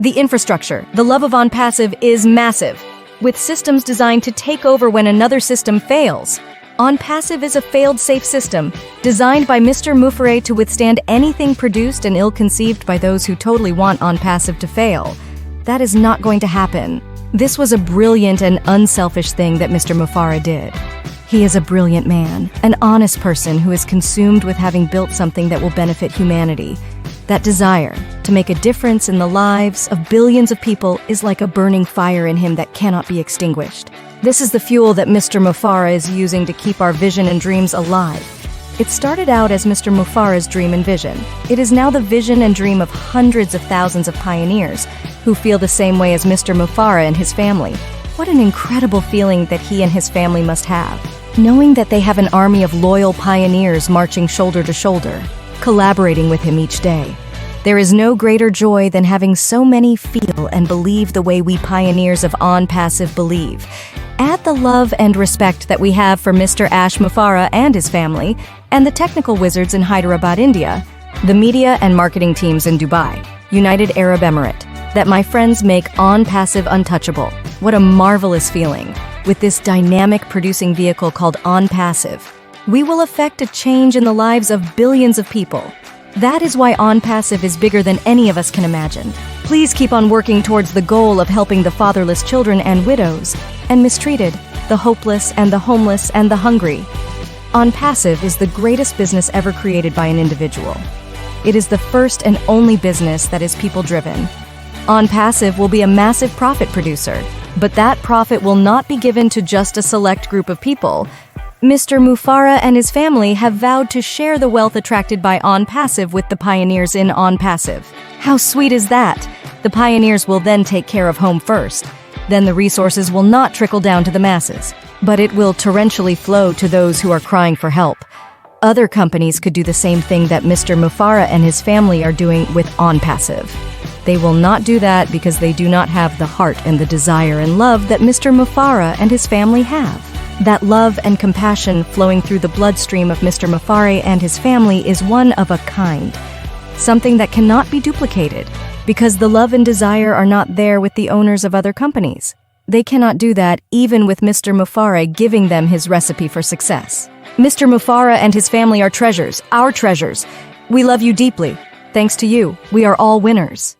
The infrastructure, the love of Onpassive is massive, with systems designed to take over when another system fails. Onpassive is a failed safe system, designed by Mr. Mufare to withstand anything produced and ill-conceived by those who totally want Onpassive to fail. That is not going to happen. This was a brilliant and unselfish thing that Mr. Mufare did. He is a brilliant man, an honest person who is consumed with having built something that will benefit humanity. That desire to make a difference in the lives of billions of people is like a burning fire in him that cannot be extinguished. This is the fuel that Mr. Mufare is using to keep our vision and dreams alive. It started out as Mr. Mufare's dream and vision. It is now the vision and dream of hundreds of thousands of pioneers who feel the same way as Mr. Mufare and his family. What an incredible feeling that he and his family must have, knowing that they have an army of loyal pioneers marching shoulder to shoulder, collaborating with him each day. There is no greater joy than having so many feel and believe the way we pioneers of Onpassive believe. Add the love and respect that we have for Mr. Ash Mufare and his family, and the technical wizards in Hyderabad, India, the media and marketing teams in Dubai, United Arab Emirate, that my friends make Onpassive untouchable. What a marvelous feeling. With this dynamic producing vehicle called Onpassive, we will affect a change in the lives of billions of people. That is why Onpassive is bigger than any of us can imagine. Please keep on working towards the goal of helping the fatherless children and widows, and mistreated, the hopeless and the homeless and the hungry. Onpassive is the greatest business ever created by an individual. It is the first and only business that is people-driven. Onpassive will be a massive profit producer, but that profit will not be given to just a select group of people. Mr. Mufare and his family have vowed to share the wealth attracted by Onpassive with the pioneers in Onpassive. How sweet is that? The pioneers will then take care of home first. Then the resources will not trickle down to the masses, but it will torrentially flow to those who are crying for help. Other companies could do the same thing that Mr. Mufare and his family are doing with Onpassive. They will not do that because they do not have the heart and the desire and love that Mr. Mufare and his family have. That love and compassion flowing through the bloodstream of Mr. Mufare and his family is one of a kind, something that cannot be duplicated, because the love and desire are not there with the owners of other companies. They cannot do that even with Mr. Mufare giving them his recipe for success. Mr. Mufare and his family are treasures, our treasures. We love you deeply. Thanks to you, we are all winners.